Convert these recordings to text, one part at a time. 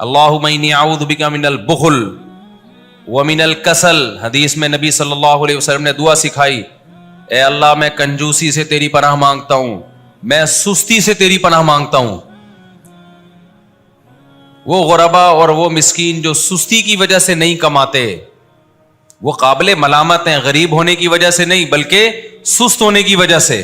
اللہم انی اعوذ بک من البخل ومن الکسل. حدیث میں نبی صلی اللہ علیہ وسلم نے دعا سکھائی, اے اللہ میں کنجوسی سے تیری پناہ مانگتا ہوں, میں سستی سے تیری پناہ مانگتا ہوں. وہ غربا اور وہ مسکین جو سستی کی وجہ سے نہیں کماتے, وہ قابل ملامت ہیں, غریب ہونے کی وجہ سے نہیں بلکہ سست ہونے کی وجہ سے.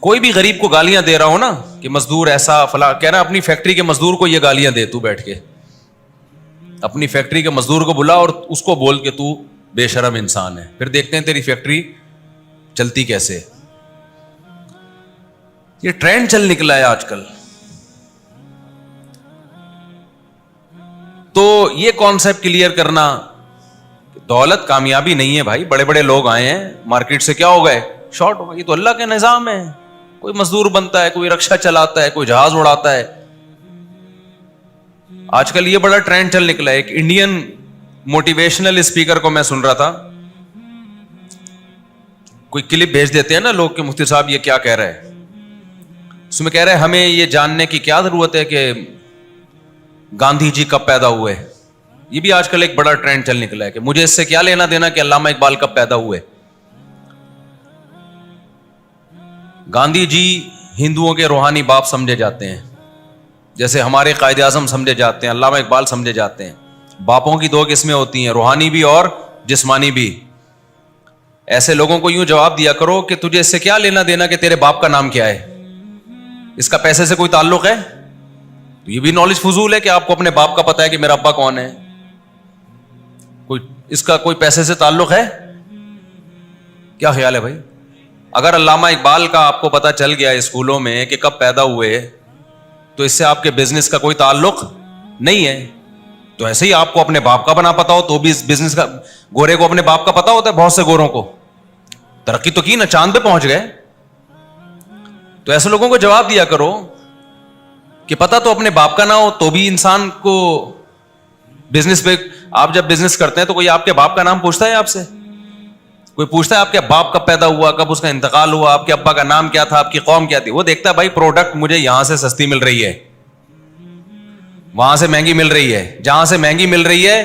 کوئی بھی غریب کو گالیاں دے رہا ہو نا کہ مزدور ایسا فلاں, کہہ رہا اپنی فیکٹری کے مزدور کو یہ گالیاں دے, تو بیٹھ کے اپنی فیکٹری کے مزدور کو بلا اور اس کو بول کہ تو بے شرم انسان ہے, پھر دیکھتے ہیں تیری فیکٹری چلتی کیسے. یہ ٹرینڈ چل نکلا ہے آج کل. تو یہ کانسیپٹ کلیئر کرنا, دولت کامیابی نہیں ہے بھائی. بڑے بڑے لوگ آئے ہیں مارکیٹ سے, کیا ہو گئے, شارٹ ہو گئے. یہ تو اللہ کا نظام ہے. کوئی مزدور بنتا ہے, کوئی رکشہ چلاتا ہے, کوئی جہاز اڑاتا ہے. آج کل یہ بڑا ٹرینڈ چل نکلا ہے. ایک انڈین موٹیویشنل اسپیکر کو میں سن رہا تھا, کوئی کلپ بھیج دیتے ہیں نا لوگ کہ مفتی صاحب یہ کیا کہہ رہے ہیں. اس میں کہہ رہے ہیں ہمیں یہ جاننے کی کیا ضرورت ہے کہ گاندھی جی کب پیدا ہوئے. یہ بھی آج کل ایک بڑا ٹرینڈ چل نکلا ہے کہ مجھے اس سے کیا لینا دینا کہ علامہ اقبال کب پیدا ہوئے. گاندھی جی ہندوؤں کے روحانی باپ سمجھے جاتے ہیں, جیسے ہمارے قائد اعظم سمجھے جاتے ہیں, علامہ اقبال سمجھے جاتے ہیں. باپوں کی دو قسمیں ہوتی ہیں, روحانی بھی اور جسمانی بھی. ایسے لوگوں کو یوں جواب دیا کرو کہ تجھے اس سے کیا لینا دینا کہ تیرے باپ کا نام کیا ہے, اس کا پیسے سے کوئی تعلق ہے. تو یہ بھی نالج فضول ہے کہ آپ کو اپنے باپ کا پتا ہے کہ میرا ابا کون ہے. کوئی اس کا کوئی پیسے سے تعلق ہے؟ کیا خیال ہے بھائی؟ اگر علامہ اقبال کا آپ کو پتا چل گیا اسکولوں میں کہ کب پیدا ہوئے, تو اس سے آپ کے بزنس کا کوئی تعلق نہیں ہے. تو ایسے ہی آپ کو اپنے باپ کا بنا پتا ہو تو بھی اس بزنس کا, گورے کو اپنے باپ کا پتا ہوتا ہے, بہت سے گوروں کو ترقی تو کی نا, چاند پہ پہنچ گئے. تو ایسے لوگوں کو جواب دیا کرو کہ پتا تو اپنے باپ کا نہ ہو تو بھی انسان کو بزنس پہ, آپ جب بزنس کرتے ہیں تو کوئی آپ کے باپ کا نام پوچھتا ہے آپ سے؟ کوئی پوچھتا ہے آپ کے باپ کب پیدا ہوا, کب اس کا انتقال ہوا, آپ کے ابا کا نام کیا تھا, آپ کی قوم کیا تھی؟ وہ دیکھتا ہے بھائی پروڈکٹ مجھے یہاں سے سستی مل رہی ہے, وہاں سے مہنگی مل رہی ہے. جہاں سے مہنگی مل رہی ہے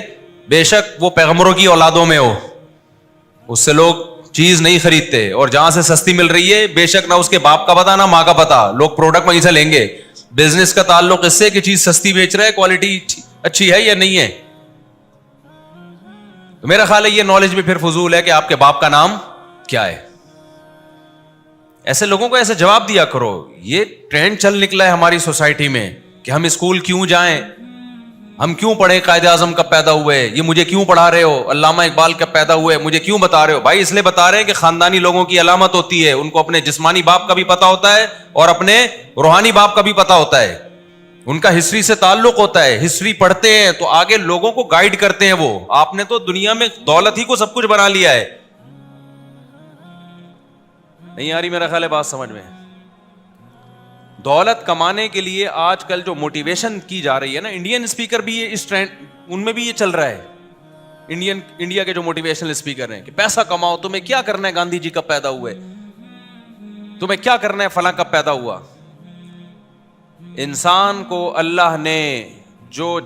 بے شک وہ پیغمبروں کی اولادوں میں ہو, اس سے لوگ چیز نہیں خریدتے, اور جہاں سے سستی مل رہی ہے بے شک نہ اس کے باپ کا پتا نہ ماں کا پتا, لوگ پروڈکٹ وہیں سے لیں گے. بزنس کا تعلق اس سے کہ چیز سستی بیچ رہا ہے, کوالٹی اچھی ہے یا نہیں ہے. تو میرا خیال ہے یہ نالج بھی پھر فضول ہے کہ آپ کے باپ کا نام کیا ہے. ایسے لوگوں کو ایسے جواب دیا کرو. یہ ٹرینڈ چل نکلا ہے ہماری سوسائٹی میں کہ ہم اسکول کیوں جائیں, ہم کیوں پڑھیں قائد اعظم کب پیدا ہوئے, یہ مجھے کیوں پڑھا رہے ہو, علامہ اقبال کب پیدا ہوئے مجھے کیوں بتا رہے ہو. بھائی اس لیے بتا رہے ہیں کہ خاندانی لوگوں کی علامت ہوتی ہے, ان کو اپنے جسمانی باپ کا بھی پتا ہوتا ہے اور اپنے روحانی باپ کا بھی پتا ہوتا ہے, ان کا ہسٹری سے تعلق ہوتا ہے. ہسٹری پڑھتے ہیں تو آگے لوگوں کو گائیڈ کرتے ہیں. وہ آپ نے تو دنیا میں دولت ہی کو سب کچھ بنا لیا ہے. نہیں آ رہی میرا خیال ہے بات سمجھ میں؟ دولت کمانے کے لیے آج کل جو موٹیویشن کی جا رہی ہے نا, انڈین اسپیکر بھی یہ اس ٹرینڈ, ان میں بھی یہ چل رہا ہے. انڈیا کے جو موٹیویشنل اسپیکر ہیں کہ پیسہ کماؤ, تمہیں کیا کرنا ہے گاندھی جی کب پیدا ہوئے, تمہیں کیا کرنا ہے فلاں کب پیدا ہوا. انسان کو اللہ نے جو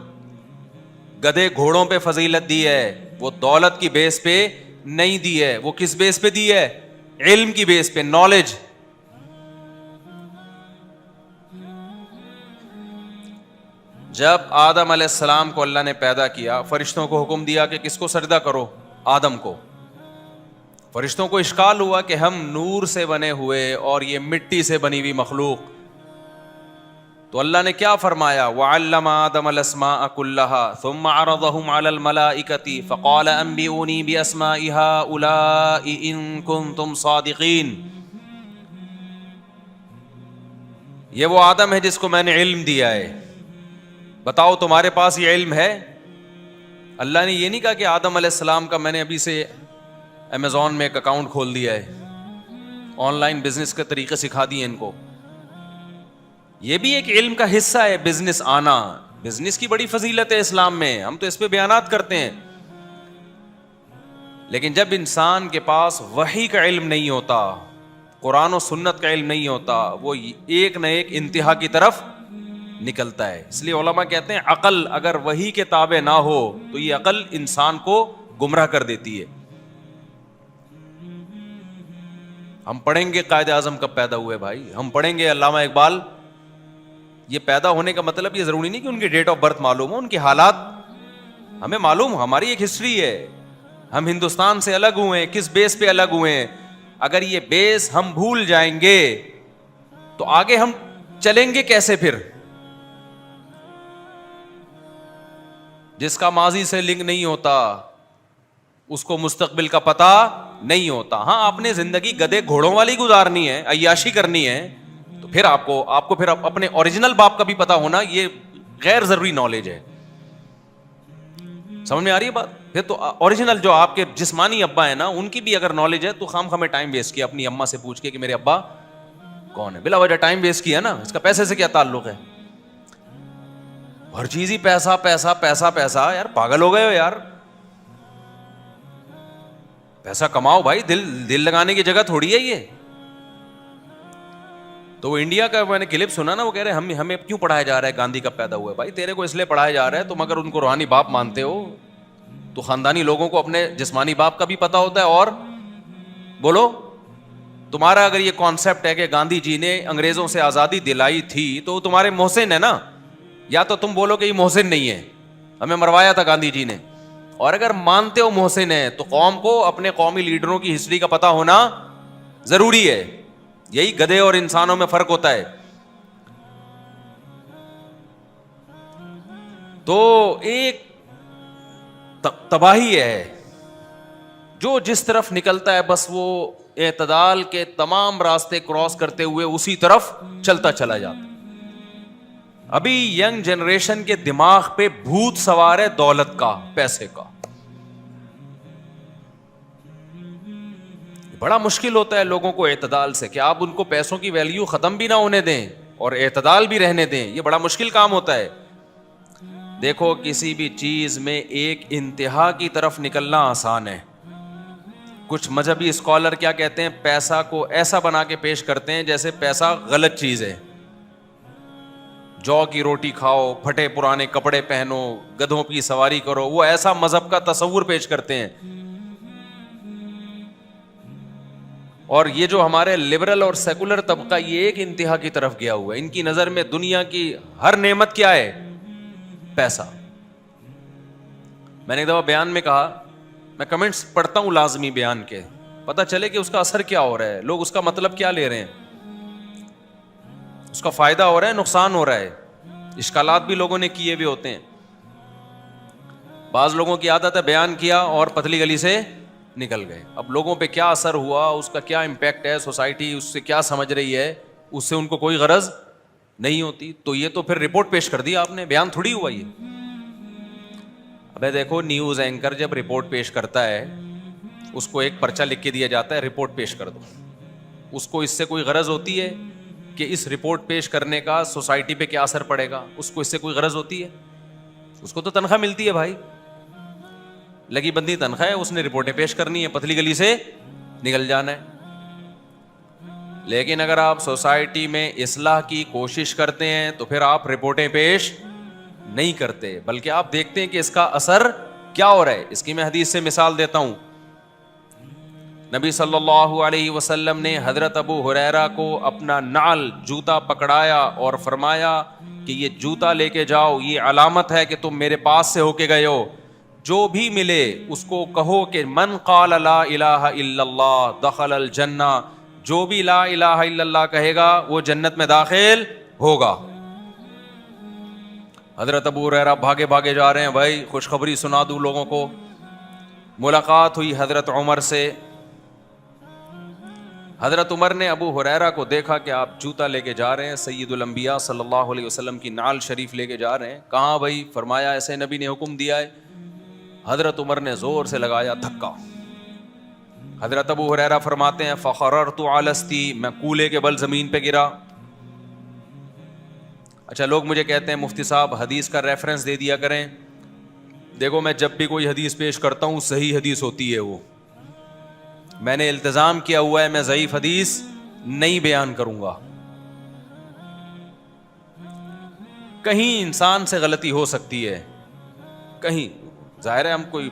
گدھے گھوڑوں پہ فضیلت دی ہے وہ دولت کی بیس پہ نہیں دی ہے. وہ کس بیس پہ دی ہے؟ علم کی بیس پہ, نالج. جب آدم علیہ السلام کو اللہ نے پیدا کیا, فرشتوں کو حکم دیا کہ کس کو سجدہ کرو, آدم کو. فرشتوں کو اشکال ہوا کہ ہم نور سے بنے ہوئے اور یہ مٹی سے بنی ہوئی مخلوق. تو اللہ نے کیا فرمایا, وَعَلَّمَ آدَمَ الْأَسْمَاءَ كُلَّهَا ثُمَّ عَرَضَهُمْ عَلَى الْمَلَائِكَةِ فَقَالَ أَنبِئُونِي بِأَسْمَاءِ هَؤُلَاءِ إِن كُنتُمْ صَادِقِينَ. یہ وہ آدم ہے جس کو میں نے علم دیا ہے, بتاؤ تمہارے پاس یہ علم ہے. اللہ نے یہ نہیں کہا کہ آدم علیہ السلام کا میں نے ابھی سے امیزون میں ایک اکاؤنٹ کھول دیا ہے, آن لائن بزنس کے طریقے سکھا دیے ان کو. یہ بھی ایک علم کا حصہ ہے بزنس آنا. بزنس کی بڑی فضیلت ہے اسلام میں, ہم تو اس پہ بیانات کرتے ہیں. لیکن جب انسان کے پاس وحی کا علم نہیں ہوتا, قرآن و سنت کا علم نہیں ہوتا, وہ ایک نہ ایک انتہا کی طرف نکلتا ہے. اس لیے علماء کہتے ہیں عقل اگر وحی کے تابع نہ ہو تو یہ عقل انسان کو گمراہ کر دیتی ہے. ہم پڑھیں گے قائد اعظم کب پیدا ہوئے بھائی, ہم پڑھیں گے علامہ اقبال. یہ پیدا ہونے کا مطلب یہ ضروری نہیں کہ ان کی ڈیٹ آف برتھ معلوم ہو, ان کے حالات ہمیں معلوم, ہماری ایک ہسٹری ہے. ہم ہندوستان سے الگ ہوئے ہیں, کس بیس پہ الگ ہوئے ہیں. اگر یہ بیس ہم بھول جائیں گے تو آگے ہم چلیں گے کیسے پھر؟ جس کا ماضی سے لنک نہیں ہوتا اس کو مستقبل کا پتہ نہیں ہوتا. ہاں آپ نے زندگی گدے گھوڑوں والی گزارنی ہے, عیاشی کرنی ہے, تو پھر آپ کو پھر اپنے اوریجنل باپ کا بھی پتہ ہونا یہ غیر ضروری نالج ہے. سمجھ میں آ رہی ہے بات؟ پھر تو اوریجنل جو آپ کے جسمانی ابا ہیں نا ان کی بھی اگر نالج ہے تو خام خامے ٹائم ویسٹ کیا اپنی اماں سے پوچھ کے کہ میرے ابا کون ہے, بلا وجہ ٹائم ویسٹ کیا نا, اس کا پیسے سے کیا تعلق ہے؟ ہر چیز ہی پیسہ پیسہ پیسہ پیسہ, یار پاگل ہو گئے ہو یار. پیسہ کماؤ بھائی, دل لگانے کی جگہ تھوڑی ہے یہ. تو وہ انڈیا کا میں نے کلپ سنا نا, وہ کہہ رہے ہمیں کیوں پڑھایا جا رہا ہے گاندھی کب پیدا ہوا ہے. بھائی تیرے کو اس لیے پڑھایا جا رہا ہے, تم اگر ان کو روحانی باپ مانتے ہو تو خاندانی لوگوں کو اپنے جسمانی باپ کا بھی پتا ہوتا ہے. اور بولو, تمہارا اگر یہ کانسیپٹ ہے کہ گاندھی جی نے انگریزوں سے آزادی دلائی تھی تو تمہارے محسن ہے نا, یا تو تم بولو کہ یہ محسن نہیں ہے, ہمیں مروایا تھا گاندھی جی نے. اور اگر مانتے ہو محسن ہے تو قوم کو اپنے قومی لیڈروں کی ہسٹری کا پتا ہونا ضروری ہے. یہی گدھے اور انسانوں میں فرق ہوتا ہے. تو ایک تباہی ہے, جو جس طرف نکلتا ہے بس وہ اعتدال کے تمام راستے کراس کرتے ہوئے اسی طرف چلتا چلا جاتا. ابھی ینگ جنریشن کے دماغ پہ بھوت سوار ہے دولت کا, پیسے کا. بڑا مشکل ہوتا ہے لوگوں کو اعتدال سے, کہ آپ ان کو پیسوں کی ویلیو ختم بھی نہ ہونے دیں اور اعتدال بھی رہنے دیں. یہ بڑا مشکل کام ہوتا ہے. دیکھو کسی بھی چیز میں ایک انتہا کی طرف نکلنا آسان ہے. کچھ مذہبی اسکالر کیا کہتے ہیں, پیسہ کو ایسا بنا کے پیش کرتے ہیں جیسے پیسہ غلط چیز ہے. جو کی روٹی کھاؤ, پھٹے پرانے کپڑے پہنو, گدھوں کی سواری کرو, وہ ایسا مذہب کا تصور پیش کرتے ہیں. اور یہ جو ہمارے لبرل اور سیکولر طبقہ یہ ایک انتہا کی طرف گیا ہوا ہے. ان کی نظر میں دنیا کی ہر نعمت کیا ہے؟ پیسہ. میں نے ایک دفعہ بیان میں کہا, میں کمنٹس پڑھتا ہوں لازمی بیان کے, پتہ چلے کہ اس کا اثر کیا ہو رہا ہے, لوگ اس کا مطلب کیا لے رہے ہیں, اس کا فائدہ ہو رہا ہے, نقصان ہو رہا ہے. اشکالات بھی لوگوں نے کیے ہوئے ہوتے ہیں. بعض لوگوں کی عادت ہے بیان کیا اور پتلی گلی سے نکل گئے. اب لوگوں پہ کیا اثر ہوا, اس کا کیا امپیکٹ ہے, سوسائٹی اس سے کیا سمجھ رہی ہے, اس سے ان کو کوئی غرض نہیں ہوتی. تو یہ تو پھر رپورٹ پیش کر دی آپ نے, بیان تھوڑی ہوا یہ. ابے دیکھو نیوز اینکر جب رپورٹ پیش کرتا ہے اس کو ایک پرچہ لکھ کے دیا جاتا ہے, رپورٹ پیش کر دو. اس کو اس سے کوئی غرض ہوتی ہے کہ اس رپورٹ پیش کرنے کا سوسائٹی پہ کیا اثر پڑے گا؟ اس کو اس سے کوئی غرض ہوتی ہے؟ اس کو تو تنخواہ ملتی ہے بھائی, لگی بندی تنخواہ ہے, اس نے رپورٹیں پیش کرنی ہے, پتلی گلی سے نکل جانا ہے. لیکن اگر آپ سوسائٹی میں اصلاح کی کوشش کرتے ہیں تو پھر آپ رپورٹیں پیش نہیں کرتے, بلکہ آپ دیکھتے ہیں کہ اس کا اثر کیا ہو رہا ہے. اس کی میں حدیث سے مثال دیتا ہوں. نبی صلی اللہ علیہ وسلم نے حضرت ابو ہریرہ کو اپنا نعل جوتا پکڑایا اور فرمایا کہ یہ جوتا لے کے جاؤ, یہ علامت ہے کہ تم میرے پاس سے ہو کے گئے ہو. جو بھی ملے اس کو کہو کہ من قال لا الہ الا اللہ دخل الجنہ, جو بھی لا الہ الا اللہ کہے گا وہ جنت میں داخل ہوگا. حضرت ابو ہریرہ بھاگے بھاگے جا رہے ہیں, بھائی خوشخبری سنا دوں لوگوں کو. ملاقات ہوئی حضرت عمر سے. حضرت عمر نے ابو ہریرہ کو دیکھا کہ آپ جوتا لے کے جا رہے ہیں, سید الانبیاء صلی اللہ علیہ وسلم کی نعل شریف لے کے جا رہے ہیں. کہاں بھائی؟ فرمایا ایسے نبی نے حکم دیا ہے. حضرت عمر نے زور سے لگایا دھکا. حضرت ابو ہریرہ فرماتے ہیں فخررت علی استی, میں کولے کے بل زمین پہ گرا. اچھا لوگ مجھے کہتے ہیں مفتی صاحب حدیث کا ریفرنس دے دیا کریں. دیکھو میں جب بھی کوئی حدیث پیش کرتا ہوں صحیح حدیث ہوتی ہے, وہ میں نے التزام کیا ہوا ہے میں ضعیف حدیث نہیں بیان کروں گا. کہیں انسان سے غلطی ہو سکتی ہے, کہیں, ظاہر ہے ہم کوئی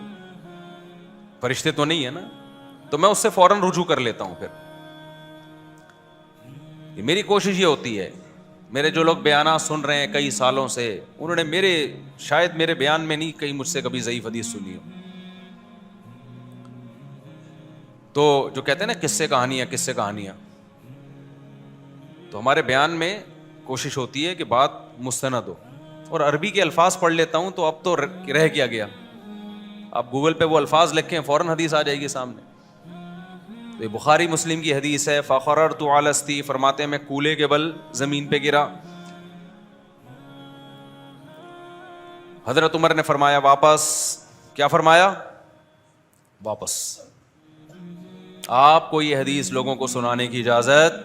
فرشتے تو نہیں ہے نا, تو میں اس سے فوراً رجوع کر لیتا ہوں. پھر میری کوشش یہ ہوتی ہے, میرے جو لوگ بیانات سن رہے ہیں کئی سالوں سے, انہوں نے شاید میرے بیان میں نہیں کہیں مجھ سے کبھی ضعیف حدیث سنی ہو. تو جو کہتے ہیں نا قصے کہانیاں, تو ہمارے بیان میں کوشش ہوتی ہے کہ بات مستند ہو. اور عربی کے الفاظ پڑھ لیتا ہوں, تو اب تو رہ کیا گیا, آپ گوگل پہ وہ الفاظ لکھیں فوراً حدیث آ جائے گی سامنے. تو یہ بخاری مسلم کی حدیث ہے, فخررت علی استی, فرماتے ہیں میں کولے کے بل زمین پہ گرا. حضرت عمر نے فرمایا واپس. کیا فرمایا؟ واپس. آپ کو یہ حدیث لوگوں کو سنانے کی اجازت,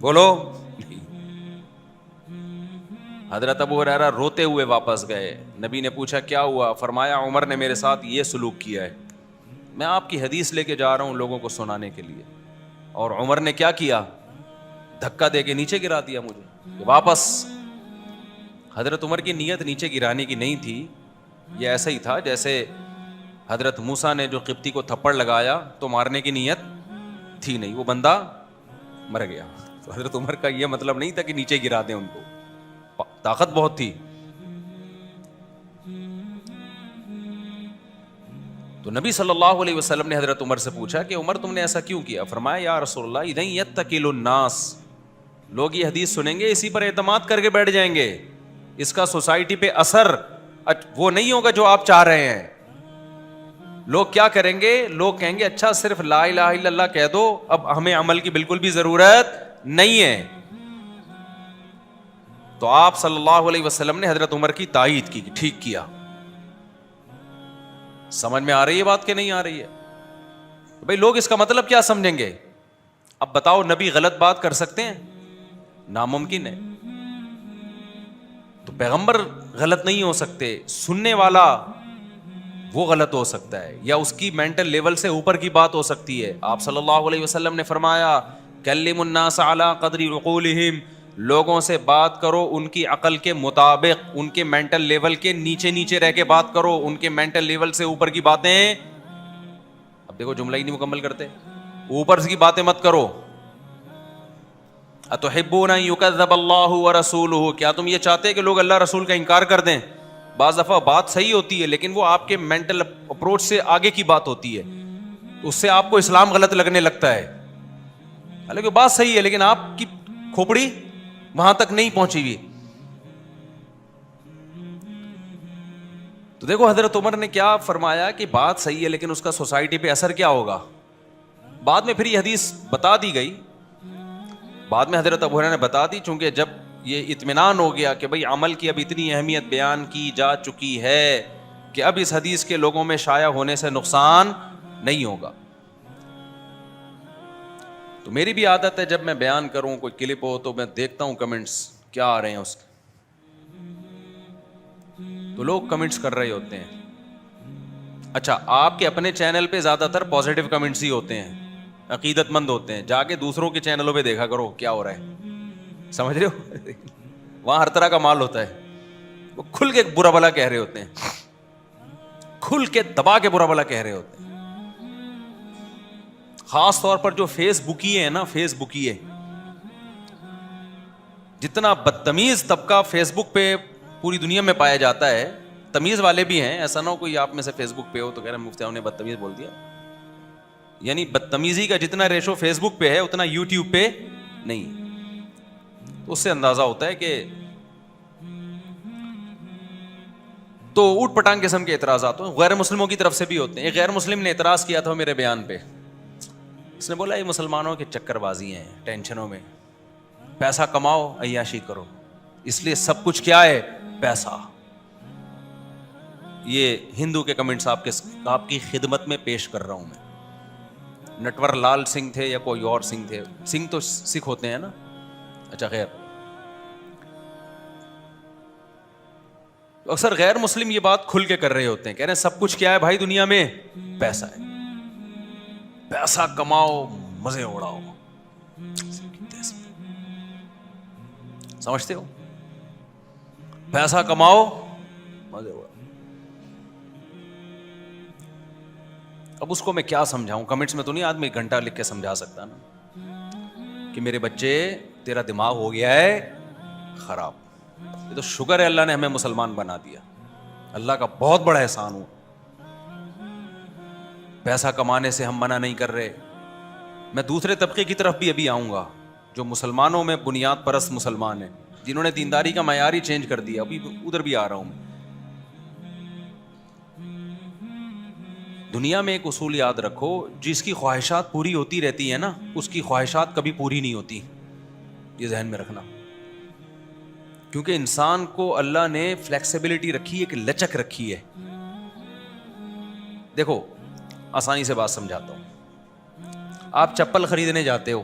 بولو, نہیں. حضرت ابو ہریرہ روتے ہوئے واپس گئے. نبی نے پوچھا کیا ہوا؟ فرمایا عمر نے میرے ساتھ یہ سلوک کیا ہے, میں آپ کی حدیث لے کے جا رہا ہوں لوگوں کو سنانے کے لیے, اور عمر نے کیا کیا؟ دھکا دے کے نیچے گرا دیا مجھے. واپس. حضرت عمر کی نیت نیچے گرانے کی نہیں تھی, یہ ایسا ہی تھا جیسے حضرت موسیٰ نے جو قبطی کو تھپڑ لگایا تو مارنے کی نیت تھی نہیں, وہ بندہ مر گیا. تو حضرت عمر کا یہ مطلب نہیں تھا کہ نیچے گرا دیں ان کو, طاقت بہت تھی. تو نبی صلی اللہ علیہ وسلم نے حضرت عمر سے پوچھا کہ عمر تم نے ایسا کیوں کیا؟ فرمایا یا رسول اللہ اذن یتکل الناس, لوگ یہ حدیث سنیں گے اسی پر اعتماد کر کے بیٹھ جائیں گے, اس کا سوسائٹی پہ اثر وہ نہیں ہوگا جو آپ چاہ رہے ہیں. لوگ کیا کریں گے؟ لوگ کہیں گے اچھا صرف لا الہ الا اللہ کہہ دو, اب ہمیں عمل کی بالکل بھی ضرورت نہیں ہے. تو آپ صلی اللہ علیہ وسلم نے حضرت عمر کی تائید کی, ٹھیک کیا. سمجھ میں آ رہی ہے بات کہ نہیں آ رہی ہے؟ بھائی لوگ اس کا مطلب کیا سمجھیں گے؟ اب بتاؤ, نبی غلط بات کر سکتے ہیں؟ ناممکن ہے. تو پیغمبر غلط نہیں ہو سکتے, سننے والا وہ غلط ہو سکتا ہے, یا اس کی مینٹل لیول سے اوپر کی بات ہو سکتی ہے. آپ صلی اللہ علیہ وسلم نے فرمایا کلم الناس علی قدر عقولہم, لوگوں سے بات کرو ان کی عقل کے مطابق, ان کے مینٹل لیول کے نیچے رہ کے بات کرو, ان کے مینٹل لیول سے اوپر کی باتیں. اب دیکھو جملہ ہی نہیں مکمل کرتے, اوپر کی باتیں مت کرو. اتحبون ان یکذب اللہ ورسولہ, کیا تم یہ چاہتے کہ لوگ اللہ رسول کا انکار کر دیں؟ بعض دفعہ بات صحیح ہوتی ہے لیکن وہ آپ کے مینٹل اپروچ سے آگے کی بات ہوتی ہے, اس سے آپ کو اسلام غلط لگنے لگتا ہے. حالانکہ بات صحیح ہے لیکن آپ کی کھوپڑی وہاں تک نہیں پہنچی ہوئی. تو دیکھو حضرت عمر نے کیا فرمایا کہ بات صحیح ہے لیکن اس کا سوسائٹی پہ اثر کیا ہوگا. بعد میں پھر یہ حدیث بتا دی گئی, بعد میں حضرت ابو ہریرہ نے بتا دی, چونکہ جب یہ اطمینان ہو گیا کہ بھئی عمل کی اب اتنی اہمیت بیان کی جا چکی ہے کہ اب اس حدیث کے لوگوں میں شائع ہونے سے نقصان نہیں ہوگا. تو میری بھی عادت ہے جب میں بیان کروں کوئی کلپ ہو تو میں دیکھتا ہوں کمنٹس کیا آ رہے ہیں اس کے, تو لوگ کمنٹس کر رہے ہوتے ہیں. اچھا آپ کے اپنے چینل پہ زیادہ تر پازیٹیو کمنٹس ہی ہوتے ہیں, عقیدت مند ہوتے ہیں, جا کے دوسروں کے چینلوں پہ دیکھا کرو کیا ہو رہا ہے, سمجھ رہے ہو؟ وہاں ہر طرح کا مال ہوتا ہے, وہ کھل کے برا بھلا کہہ رہے ہوتے ہیں, کھل کے دبا کے برا بھلا کہہ رہے ہوتے ہیں. خاص طور پر جو فیس بکیے ہیں نا, فیس بکیے, جتنا بدتمیز طبقہ فیس بک پہ پوری دنیا میں پایا جاتا ہے, تمیز والے بھی ہیں, ایسا نہ ہو کوئی آپ میں سے فیس بک پہ ہو تو کہہ رہے ہیں مفتی صاحب نے بدتمیز بول دیا. یعنی بدتمیزی کا جتنا ریشو فیس بک پہ ہے اتنا یوٹیوب پہ نہیں. تو اس سے اندازہ ہوتا ہے کہ تو اوٹ پٹانگ قسم کے اعتراضات غیر مسلموں کی طرف سے بھی ہوتے ہیں. ایک غیر مسلم نے اعتراض کیا تھا میرے بیان پہ, اس نے بولا یہ مسلمانوں کی چکر بازی ہیں, ٹینشنوں میں, پیسہ کماؤ عیاشی کرو, اس لیے سب کچھ کیا ہے؟ پیسہ. یہ ہندو کے کمنٹس آپ کی خدمت میں پیش کر رہا ہوں میں. نٹور لال سنگھ تھے یا کوئی اور سنگھ تھے, سنگھ تو سکھ ہوتے ہیں نا, اچھا خیر. اکثر غیر مسلم یہ بات کھل کے کر رہے ہوتے ہیں, کہہ رہے ہیں سب کچھ کیا ہے بھائی دنیا میں؟ پیسہ ہے, پیسہ کماؤ مزے اڑاؤ. سمجھتے ہو؟ پیسہ کماؤ مزے ہوا. اب اس کو میں کیا سمجھاؤں؟ کمنٹس میں تو نہیں آدمی گھنٹہ لکھ کے سمجھا سکتا نا کہ میرے بچے تیرا دماغ ہو گیا ہے خراب. یہ تو شکر ہے اللہ نے ہمیں مسلمان بنا دیا, اللہ کا بہت بڑا احسان ہوا. پیسہ کمانے سے ہم منع نہیں کر رہے. میں دوسرے طبقے کی طرف بھی ابھی آؤں گا جو مسلمانوں میں بنیاد پرست مسلمان ہیں, جنہوں نے دینداری کا معیار ہی چینج کر دیا. ابھی ادھر بھی آ رہا ہوں میں. دنیا میں ایک اصول یاد رکھو, جس کی خواہشات پوری ہوتی رہتی ہیں نا, اس کی خواہشات کبھی پوری نہیں ہوتی. یہ ذہن میں رکھنا, کیونکہ انسان کو اللہ نے فلیکسیبلٹی رکھی ہے, کہ لچک رکھی ہے. دیکھو آسانی سے بات سمجھاتا ہوں. آپ چپل خریدنے جاتے ہو,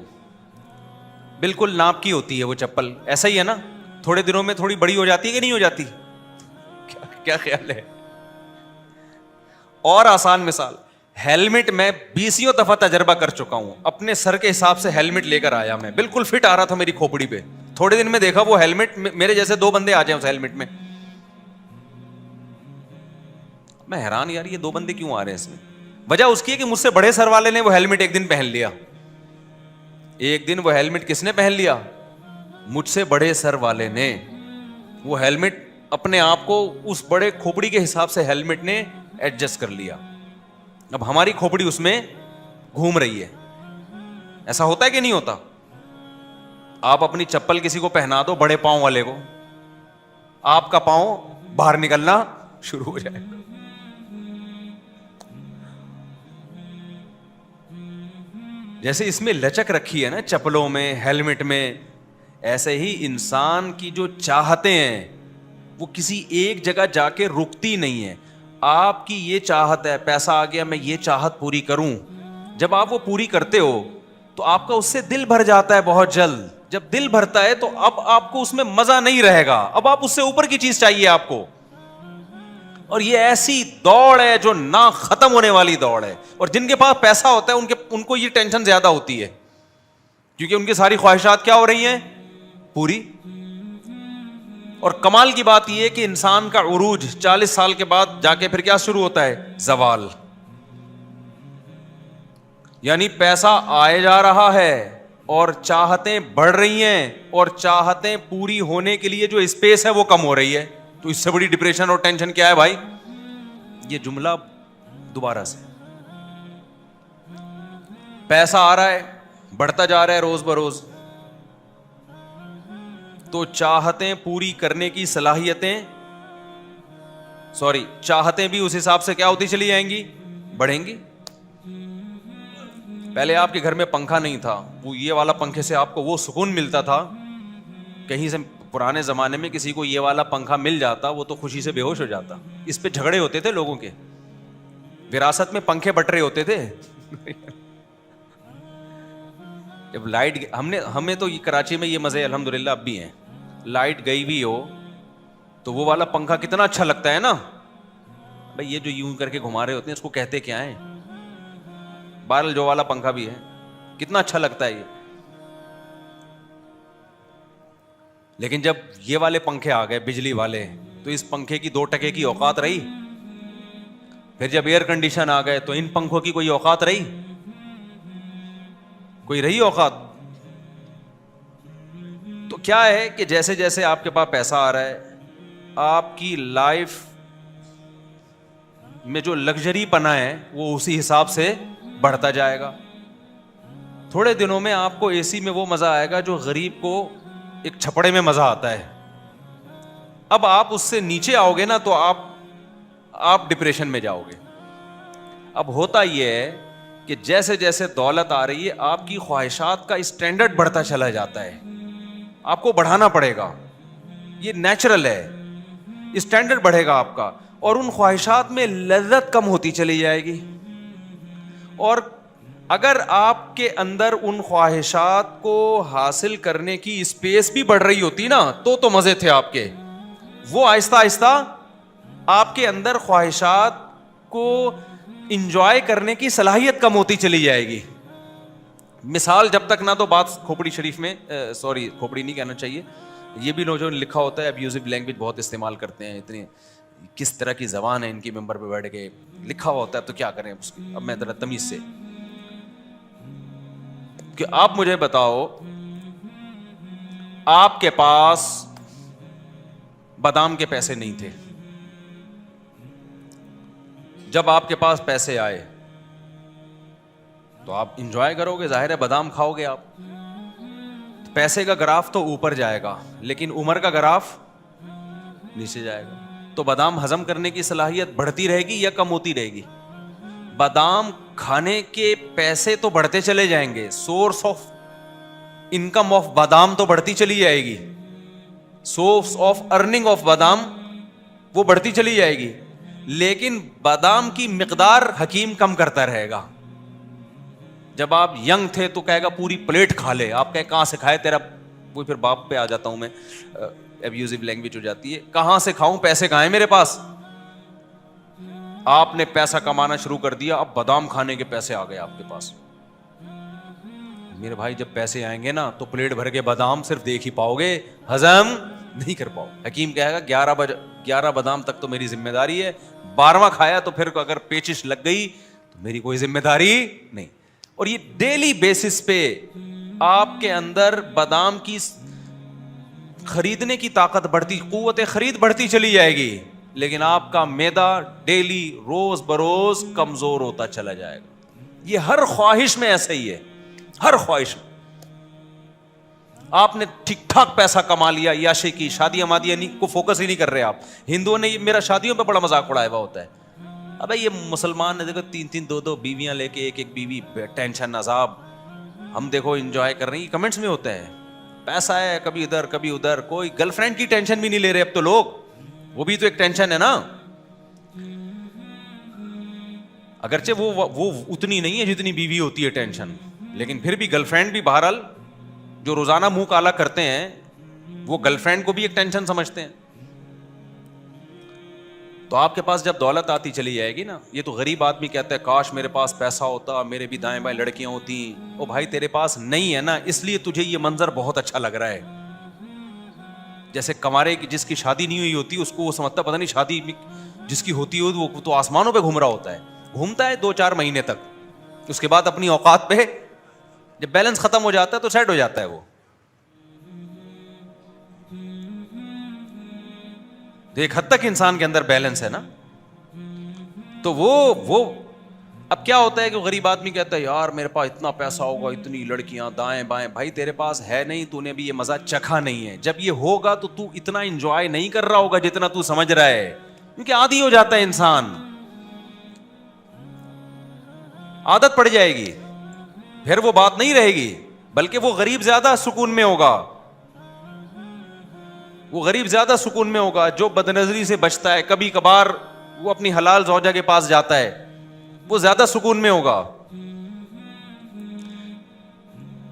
بالکل ناپ کی ہوتی ہے وہ چپل, ایسا ہی ہے نا, تھوڑے دنوں میں تھوڑی بڑی ہو جاتی ہے کہ نہیں ہو جاتی؟ کیا خیال ہے؟ اور آسان مثال, ہیلمٹ میں 20 دفعہ تجربہ کر چکا ہوں. اپنے سر کے حساب سے ہیلمٹ لے کر آیا, میں بالکل فٹ آ رہا تھا میری کھوپڑی پہ. تھوڑے دن میں دیکھا وہ ہیلمٹ میرے جیسے 2 بندے آ جائیں اس ہیلمٹ میں. میں حیران, یار یہ 2 بندے کیوں آ رہے ہیں اس میں؟ وجہ اس کی ہے کہ مجھ سے بڑے سر والے نے وہ ہیلمٹ ایک دن پہن لیا. ایک دن وہ ہیلمٹ کس نے پہن لیا؟ مجھ سے بڑے سر والے نے. وہ ہیلمٹ اپنے آپ کو اس بڑے کھوپڑی کے حساب سے ہیلمٹ نے ایڈجسٹ کر لیا. اب ہماری کھوپڑی اس میں گھوم رہی ہے. ایسا ہوتا ہے کہ نہیں ہوتا؟ آپ اپنی چپل کسی کو پہنا دو, بڑے پاؤں والے کو, آپ کا پاؤں باہر نکلنا شروع ہو جائے. جیسے اس میں لچک رکھی ہے نا چپلوں میں, ہیلمٹ میں, ایسے ہی انسان کی جو چاہتے ہیں وہ کسی ایک جگہ جا کے رکتی نہیں ہے. آپ کی یہ چاہت ہے, پیسہ آ گیا میں یہ چاہت پوری کروں. جب آپ وہ پوری کرتے ہو تو آپ کا اس سے دل بھر جاتا ہے بہت جلد. جب دل بھرتا ہے تو اب آپ کو اس میں مزہ نہیں رہے گا, اب آپ اس سے اوپر کی چیز چاہیے آپ کو. اور یہ ایسی دوڑ ہے جو نہ ختم ہونے والی دوڑ ہے. اور جن کے پاس پیسہ ہوتا ہے ان کو یہ ٹینشن زیادہ ہوتی ہے, کیونکہ ان کی ساری خواہشات کیا ہو رہی ہیں؟ پوری. اور کمال کی بات یہ ہے کہ انسان کا عروج 40 سال کے بعد جا کے پھر کیا شروع ہوتا ہے؟ زوال. یعنی پیسہ آئے جا رہا ہے اور چاہتیں بڑھ رہی ہیں, اور چاہتیں پوری ہونے کے لیے جو اسپیس ہے وہ کم ہو رہی ہے. تو اس سے بڑی ڈپریشن اور ٹینشن کیا ہے بھائی؟ یہ جملہ دوبارہ سے, پیسہ آ رہا ہے, بڑھتا جا رہا ہے روز بروز, تو چاہتیں پوری کرنے کی صلاحیتیں چاہتیں بھی اس حساب سے کیا ہوتی چلی جائیں گی؟ بڑھیں گی. پہلے آپ کے گھر میں پنکھا نہیں تھا, وہ یہ والا پنکھے سے آپ کو وہ سکون ملتا تھا. کہیں سے پرانے زمانے میں کسی کو یہ والا پنکھا مل جاتا وہ تو خوشی سے بے ہوش ہو جاتا. اس پہ جھگڑے ہوتے تھے لوگوں کے, وراثت میں پنکھے بٹ رہے ہوتے تھے. جب لائٹ ہمیں تو کراچی میں یہ مزے الحمدللہ اب بھی ہیں, لائٹ گئی بھی ہو تو وہ والا پنکھا کتنا اچھا لگتا ہے نا بھائی. یہ جو یوں کر کے گھما رہے ہوتے ہیں اس کو کہتے کیا ہیں؟ بہرحال جو والا پنکھا بھی ہے کتنا اچھا لگتا ہے یہ. لیکن جب یہ والے پنکھے آ گئے بجلی والے, تو اس پنکھے کی 2 ٹکے کی اوقات رہی. پھر جب ایئر کنڈیشن آ گئے تو ان پنکھوں کی کوئی اوقات رہی؟ کوئی رہی اوقات؟ تو کیا ہے کہ جیسے جیسے آپ کے پاس پیسہ آ رہا ہے, آپ کی لائف میں جو لگژری پنا ہے وہ اسی حساب سے بڑھتا جائے گا. تھوڑے دنوں میں آپ کو اے سی میں وہ مزہ آئے گا جو غریب کو ایک چھپڑے میں مزہ آتا ہے. اب آپ اس سے نیچے آؤ گے نا تو آپ ڈپریشن میں جاؤ گے. اب ہوتا یہ ہے کہ جیسے جیسے دولت آ رہی ہے آپ کی خواہشات کا اسٹینڈرڈ بڑھتا چلا جاتا ہے. آپ کو بڑھانا پڑے گا, یہ نیچرل ہے, اسٹینڈرڈ بڑھے گا آپ کا, اور ان خواہشات میں لذت کم ہوتی چلی جائے گی. اور اگر آپ کے اندر ان خواہشات کو حاصل کرنے کی اسپیس بھی بڑھ رہی ہوتی نا تو مزے تھے آپ کے. وہ آہستہ آہستہ آپ کے اندر خواہشات کو انجوائے کرنے کی صلاحیت کم ہوتی چلی جائے گی. مثال جب تک نہ تو بات کھوپڑی شریف میں کھوپڑی نہیں کہنا چاہیے, یہ بھی لوگ جو لکھا ہوتا ہے ابیوزو لینگویج بہت استعمال کرتے ہیں, اتنی کس طرح کی زبان ہے ان کی, ممبر پہ بیٹھ کے لکھا ہوا ہوتا ہے, تو کیا کریں اس کی. اب میں ذرا تمیز سے کہ آپ مجھے بتاؤ, آپ کے پاس بادام کے پیسے نہیں تھے, جب آپ کے پاس پیسے آئے تو آپ انجوائے کرو گے, ظاہر ہے بادام کھاؤ گے آپ. پیسے کا گراف تو اوپر جائے گا لیکن عمر کا گراف نیچے جائے گا. تو بادام ہضم کرنے کی صلاحیت بڑھتی رہے گی یا کم ہوتی رہے گی؟ بادام کھانے کے پیسے تو بڑھتے چلے جائیں گے, سورس آف انکم آف بادام تو بڑھتی چلی جائے گی, سورس آف ارننگ آف بادام وہ بڑھتی چلی جائے گی, لیکن بادام کی مقدار حکیم کم کرتا رہے گا. جب آپ ینگ تھے تو کہے گا پوری پلیٹ کھا لے, آپ کہے کہاں سے کھائے تیرا, وہ پھر باپ پہ آ جاتا ہوں میں, ابیوزو لینگویج ہو جاتی ہے, کہاں سے کھاؤں, پیسے کہاں ہیں میرے پاس. آپ نے پیسہ کمانا شروع کر دیا, اب بادام کھانے کے پیسے آ گئے آپ کے پاس. میرے بھائی جب پیسے آئیں گے نا تو پلیٹ بھر کے بادام صرف دیکھ ہی پاؤ گے, ہضم نہیں کر پاؤ. حکیم کہے گا 11 بادام تک تو میری ذمہ داری ہے, 12واں کھایا تو پھر اگر پیچش لگ گئی تو میری کوئی ذمہ داری نہیں. اور یہ ڈیلی بیسس پہ آپ کے اندر بادام کی خریدنے کی طاقت بڑھتی, قوت خرید بڑھتی چلی جائے گی, لیکن آپ کا معدہ ڈیلی روز بروز کمزور ہوتا چلا جائے گا. یہ ہر خواہش میں ایسا ہی ہے, ہر خواہش میں. آپ نے ٹھیک ٹھاک پیسہ کما لیا, عیاشی کی, شادیاں مادیاں کو فوکس ہی نہیں کر رہے آپ. ہندوؤں نے میرا شادیوں پہ بڑا مذاق اڑایا ہوا ہوتا ہے, ابے یہ مسلمان نے دیکھو 3 2 بیویاں لے کے ایک بیوی, ٹینشن عذاب. ہم دیکھو انجوائے کر رہے ہیں, کمنٹس میں ہوتا ہے پیسہ ہے کبھی ادھر کبھی ادھر. کوئی گرل فرینڈ کی ٹینشن بھی نہیں لے رہے اب تو لوگ, وہ بھی تو ایک ٹینشن ہے نا. اگرچہ وہ اتنی نہیں ہے جتنی بیوی ہوتی ہے ٹینشن, لیکن پھر بھی گرل فرینڈ بھی بہرحال جو روزانہ منہ کالا کرتے ہیں وہ گرل فرینڈ کو بھی ایک ٹینشن سمجھتے ہیں. تو آپ کے پاس جب دولت آتی چلی جائے گی نا, یہ تو غریب آدمی کہتا ہے کاش میرے پاس پیسہ ہوتا, میرے بھی دائیں بائیں لڑکیاں ہوتی. او بھائی تیرے پاس نہیں ہے نا, اس لیے تجھے یہ منظر بہت اچھا لگ رہا ہے. جیسے کنوارے کی جس کی شادی نہیں ہوئی ہوتی اس کو وہ سمجھتا پتہ نہیں شادی جس کی ہوتی ہو وہ تو آسمانوں پہ گھوم رہا ہوتا ہے, گھومتا ہے 2-4 مہینے تک, اس کے بعد اپنی اوقات پہ جب بیلنس ختم ہو جاتا ہے تو سیٹ ہو جاتا ہے وہ. ایک حد تک انسان کے اندر بیلنس ہے نا. تو وہ اب کیا ہوتا ہے کہ غریب آدمی کہتا ہے یار میرے پاس اتنا پیسہ ہوگا, اتنی لڑکیاں دائیں بائیں. بھائی تیرے پاس ہے نہیں, تو نے بھی یہ مزہ چکھا نہیں ہے. جب یہ ہوگا تو اتنا انجوائے نہیں کر رہا ہوگا جتنا تو سمجھ رہا ہے, کیونکہ عادی ہو جاتا ہے انسان, عادت پڑ جائے گی, پھر وہ بات نہیں رہے گی. بلکہ وہ غریب زیادہ سکون میں ہوگا, وہ غریب زیادہ سکون میں ہوگا جو بدنظری سے بچتا ہے, کبھی کبھار وہ اپنی حلال زوجہ کے پاس جاتا ہے, وہ زیادہ سکون میں ہوگا.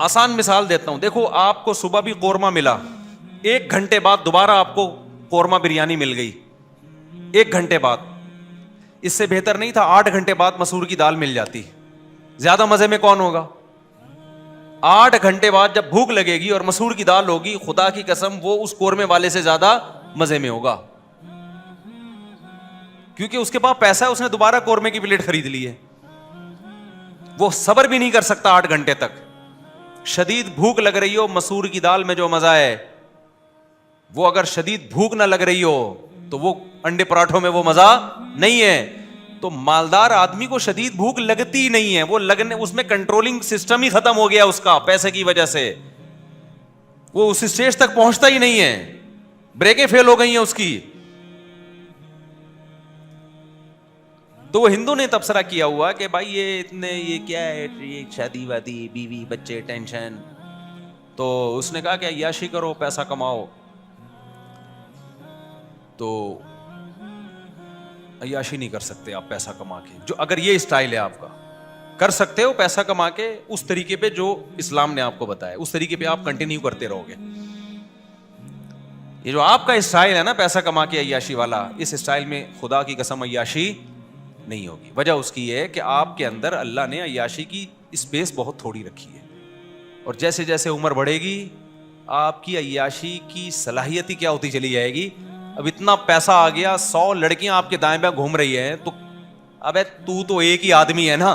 آسان مثال دیتا ہوں, دیکھو آپ کو صبح بھی قورمہ ملا, 1 گھنٹے بعد دوبارہ آپ کو قورمہ بریانی مل گئی, 1 گھنٹے بعد. اس سے بہتر نہیں تھا 8 گھنٹے بعد مسور کی دال مل جاتی؟ زیادہ مزے میں کون ہوگا؟ 8 گھنٹے بعد جب بھوک لگے گی اور مسور کی دال ہوگی, خدا کی قسم وہ اس قورمے والے سے زیادہ مزے میں ہوگا, کیونکہ اس کے پاس پیسہ ہے, اس نے دوبارہ قورمے کی پلیٹ خرید لی ہے. وہ صبر بھی نہیں کر سکتا 8 گھنٹے تک. شدید بھوک لگ رہی ہو, مسور کی دال میں جو مزہ ہے وہ اگر شدید بھوک نہ لگ رہی ہو تو وہ انڈے پراٹھوں میں وہ مزہ نہیں ہے. تو مالدار آدمی کو شدید بھوک لگتی نہیں ہے, وہ لگنے اس میں کنٹرولنگ سسٹم ہی ختم ہو گیا اس کا, پیسے کی وجہ سے وہ اس اسٹیج تک پہنچتا ہی نہیں ہے, بریکیں فیل ہو گئی ہیں اس کی. تو وہ ہندو نے تبصرہ کیا ہوا کہ بھائی یہ کیا ہے, یہ شادی وادی, بیوی بچے, ٹینشن. تو اس نے کہا کہ عیاشی کرو, پیسہ کماؤ. تو عیاشی نہیں کر سکتے آپ پیسہ کما کے, جو اگر یہ اسٹائل ہے آپ کا, کر سکتے ہو پیسہ کما کے اس طریقے پہ جو اسلام نے آپ کو بتایا, اس طریقے پہ آپ کنٹینیو کرتے رہو گے. یہ جو آپ کا اسٹائل ہے نا پیسہ کما کے عیاشی والا, اس اسٹائل میں خدا کی قسم عیاشی نہیں ہوگی. وجہ اس کی ہے کہ آپ کے اندر اللہ نے عیاشی کی اسپیس بہت تھوڑی رکھی ہے, اور جیسے جیسے عمر بڑھے گی آپ کی عیاشی کی صلاحیت ہی کیا ہوتی چلی جائے گی. اب اتنا پیسہ آ گیا, 100 لڑکیاں آپ کے دائیں بائیں گھوم رہی ہیں, تو ابے تو ایک ہی آدمی ہے نا,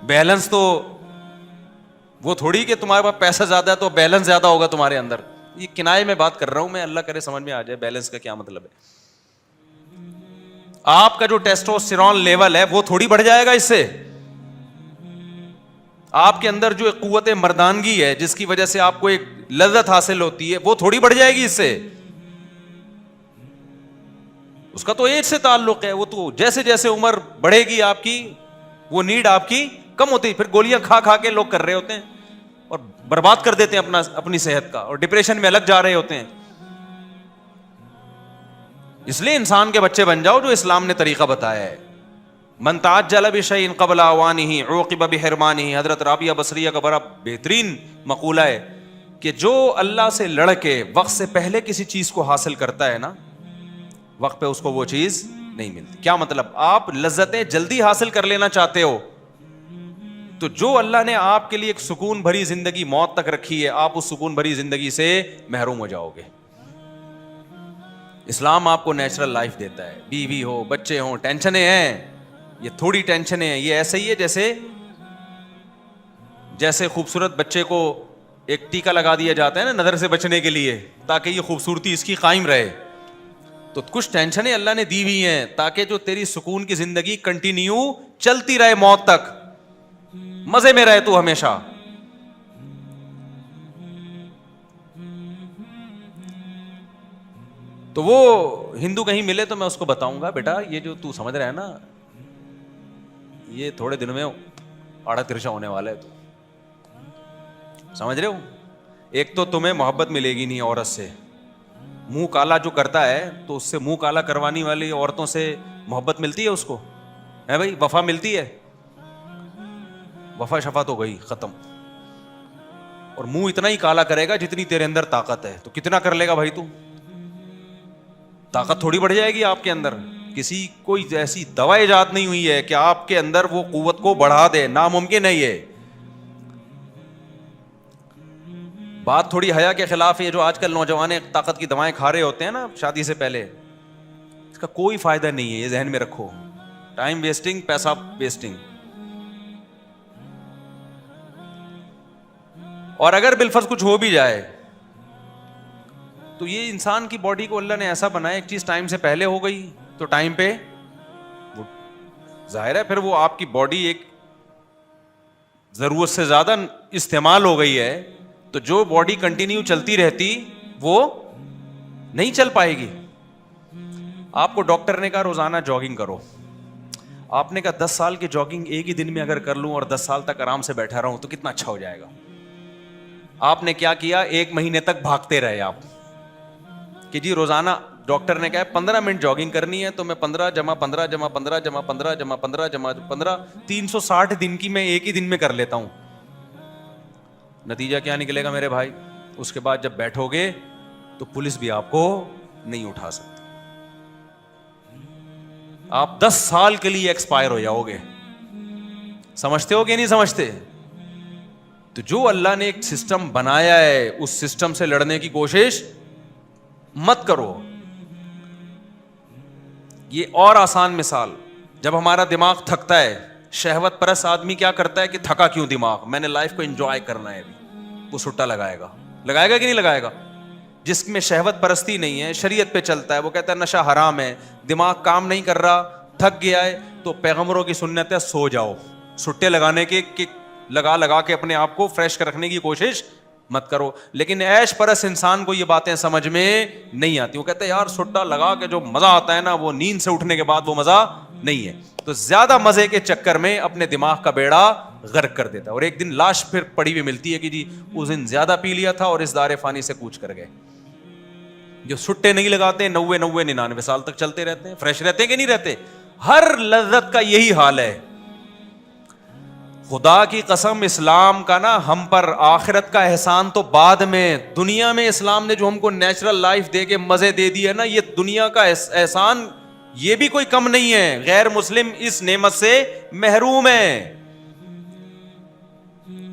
بیلنس تو وہ تھوڑی کہ تمہارے پاس پیسہ زیادہ ہے تو بیلنس زیادہ ہوگا تمہارے اندر. یہ کنائے میں بات کر رہا ہوں میں, اللہ کرے سمجھ میں آ جائے بیلنس کا کیا مطلب ہے. آپ کا جو ٹیسٹوسٹیرون لیول ہے وہ تھوڑی بڑھ جائے گا اس سے. آپ کے اندر جو ایک قوت مردانگی ہے جس کی وجہ سے آپ کو ایک لذت حاصل ہوتی ہے وہ تھوڑی بڑھ جائے گی اس سے. اس کا تو ایج سے تعلق ہے, وہ تو جیسے جیسے عمر بڑھے گی آپ کی وہ نیڈ آپ کی کم ہوتی ہے. پھر گولیاں کھا کھا کے لوگ کر رہے ہوتے ہیں اور برباد کر دیتے ہیں اپنی صحت کا, اور ڈپریشن میں الگ جا رہے ہوتے ہیں. اس لیے انسان کے بچے بن جاؤ جو اسلام نے طریقہ بتایا ہے. من تعجل بشیء قبل اوانہ عوقب بحرمانہ. حضرت رابعہ بصریہ کا بڑا بہترین مقولہ ہے کہ جو اللہ سے لڑ کے وقت سے پہلے کسی چیز کو حاصل کرتا ہے نا, وقت پہ اس کو وہ چیز نہیں ملتی. کیا مطلب؟ آپ لذتیں جلدی حاصل کر لینا چاہتے ہو تو جو اللہ نے آپ کے لیے ایک سکون بھری زندگی موت تک رکھی ہے, آپ اس سکون بھری زندگی سے محروم ہو جاؤ گے. اسلام آپ کو نیچرل لائف دیتا ہے. بیوی ہو, بچے ہوں, ٹینشنیں ہیں, یہ تھوڑی ٹینشنیں ہیں. یہ ایسے ہی ہے جیسے خوبصورت بچے کو ایک ٹیکا لگا دیا جاتا ہے نا نظر سے بچنے کے لیے, تاکہ یہ خوبصورتی اس کی قائم رہے. تو کچھ ٹینشنیں اللہ نے دی ہوئی ہیں تاکہ جو تیری سکون کی زندگی کنٹینیو چلتی رہے موت تک, مزے میں رہے تو ہمیشہ. تو وہ ہندو کہیں ملے تو میں اس کو بتاؤں گا, بیٹا یہ جو تو سمجھ رہا ہے نا یہ تھوڑے دنوں میں آڑا ترشا ہونے والا ہے. تو سمجھ رہے ہو, ایک تو تمہیں محبت ملے گی نہیں عورت سے. منہ کالا جو کرتا ہے تو اس سے منہ کالا کروانی والی عورتوں سے محبت ملتی ہے اس کو, ہے بھائی, وفا ملتی ہے. وفا شفا تو گئی ختم. اور منہ اتنا ہی کالا کرے گا جتنی تیرے اندر طاقت ہے. تو کتنا کر لے گا بھائی تو؟ طاقت تھوڑی بڑھ جائے گی آپ کے اندر. کسی کوئی ایسی دوا ایجاد نہیں ہوئی ہے کہ آپ کے اندر وہ قوت کو بڑھا دے, ناممکن ہے یہ بات. تھوڑی حیا کے خلاف یہ جو آج کل نوجوان طاقت کی دوائیں کھا رہے ہوتے ہیں نا شادی سے پہلے, اس کا کوئی فائدہ نہیں ہے, یہ ذہن میں رکھو. ٹائم ویسٹنگ, پیسہ ویسٹنگ. اور اگر بالفرض کچھ ہو بھی جائے تو یہ انسان کی باڈی کو اللہ نے ایسا بنایا, ایک چیز ٹائم سے پہلے ہو گئی تو ٹائم پہ وہ ظاہر ہے پھر وہ آپ کی باڈی ایک ضرورت سے زیادہ استعمال ہو گئی ہے, تو جو باڈی کنٹینیو چلتی رہتی وہ نہیں چل پائے گی. آپ کو ڈاکٹر نے کہا روزانہ جاگنگ کرو, آپ نے کہا 10 سال کی جاگنگ ایک ہی دن میں اگر کر لوں اور 10 سال تک آرام سے بیٹھا رہوں تو کتنا اچھا ہو جائے گا. آپ نے کیا کیا, 1 مہینے تک بھاگتے رہے آپ کہ جی روزانہ ڈاکٹر نے کہا 15 منٹ جاگنگ کرنی ہے تو میں 15 جمع 15 جمع 15 جمع 15 جمع 15 جمع 15 360 دن کی میں ایک ہی دن میں کر لیتا ہوں. نتیجہ کیا نکلے گا میرے بھائی؟ اس کے بعد جب بیٹھو گے تو پولیس بھی آپ کو نہیں اٹھا سکتی. آپ 10 سال کے لیے ایکسپائر ہو جاؤ گے. سمجھتے ہو کہ نہیں سمجھتے؟ تو جو اللہ نے ایک سسٹم بنایا ہے اس سسٹم سے لڑنے کی کوشش مت کرو. یہ اور آسان مثال, جب ہمارا دماغ تھکتا ہے, شہوت پرست آدمی کیا کرتا ہے کہ تھکا کیوں دماغ, میں نے لائف کو انجوائے کرنا ہے, وہ سٹا لگائے گا کہ نہیں لگائے گا؟ جس میں شہوت پرستی نہیں ہے, شریعت پہ چلتا ہے, وہ کہتا ہے نشہ حرام ہے, دماغ کام نہیں کر رہا, تھک گیا ہے, تو پیغمبروں کی سنت ہے سو جاؤ. سٹے لگانے کے لگا کے اپنے آپ کو فریش رکھنے کی کوشش مت کرو. لیکن عیش پرست انسان کو یہ باتیں سمجھ میں نہیں آتی. وہ کہتے ہیں یار سٹا لگا کے جو مزہ آتا ہے نا وہ نیند سے اٹھنے کے بعد وہ مزہ نہیں ہے. تو زیادہ مزے کے چکر میں اپنے دماغ کا بیڑا غرق کر دیتا ہے, اور ایک دن لاش پھر پڑی ہوئی ملتی ہے کہ جی اس دن زیادہ پی لیا تھا اور اس دار فانی سے کوچ کر گئے. جو سٹے نہیں لگاتے 90 99 سال تک چلتے رہتے ہیں, فریش رہتے ہیں کہ نہیں رہتے. ہر لذت کا یہی حال ہے. خدا کی قسم اسلام کا نا ہم پر آخرت کا احسان تو بعد میں, دنیا میں اسلام نے جو ہم کو نیچرل لائف دے کے مزے دے دی ہے نا, یہ دنیا کا احسان یہ بھی کوئی کم نہیں ہے. غیر مسلم اس نعمت سے محروم ہے.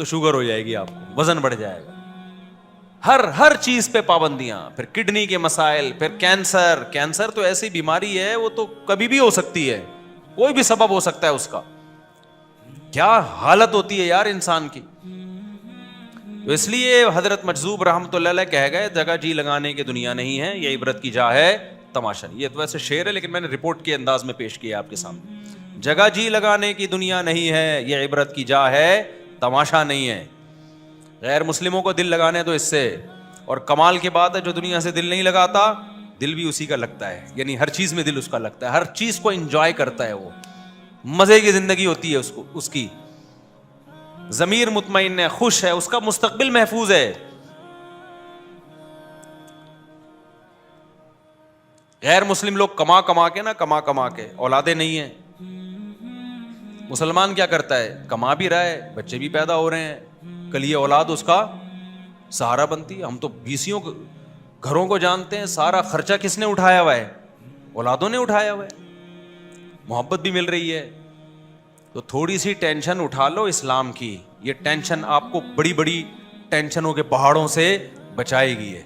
تو شوگر ہو جائے گی آپ کو, وزن بڑھ جائے گا. ہر چیز پہ پابندیاں, پھر کڈنی کے مسائل, پھر کینسر. کینسر تو ایسی بیماری ہے وہ تو کبھی بھی ہو سکتی ہے, کوئی بھی سبب ہو سکتا ہے اس کا. کیا حالت ہوتی ہے یار انسان کی. تو اس لیے حضرت مجذوب رحمۃ اللہ علیہ کہہ گئے جگہ جی لگانے کی دنیا نہیں ہے, یہ عبرت کی جا ہے تماشا نہیں. یہ تو ویسے شعر ہے لیکن میں نے رپورٹ کے انداز میں پیش کیا آپ کے سامنے. جگہ جی لگانے کی دنیا نہیں ہے, یہ عبرت کی جا ہے تماشا نہیں ہے. غیر مسلموں کو دل لگانے تو اس سے, اور کمال کی بات ہے جو دنیا سے دل نہیں لگاتا دل بھی اسی کا لگتا ہے, یعنی ہر چیز میں دل اس کا لگتا ہے, ہر چیز کو انجوائے کرتا ہے, وہ مزے کی زندگی ہوتی ہے اس کی. ضمیر مطمئن ہے, خوش ہے, اس کا مستقبل محفوظ ہے. غیر مسلم لوگ کما کما کے اولادیں نہیں ہیں. مسلمان کیا کرتا ہے, کما بھی رہا ہے, بچے بھی پیدا ہو رہے ہیں, کل یہ اولاد اس کا سہارا بنتی ہے. ہم تو بیسیوں گھروں کو جانتے ہیں, سارا خرچہ کس نے اٹھایا ہوا ہے, اولادوں نے اٹھایا ہوا ہے. محبت بھی مل رہی ہے. تو تھوڑی سی ٹینشن اٹھا لو اسلام کی, یہ ٹینشن آپ کو بڑی بڑی ٹینشنوں کے پہاڑوں سے بچائے گی.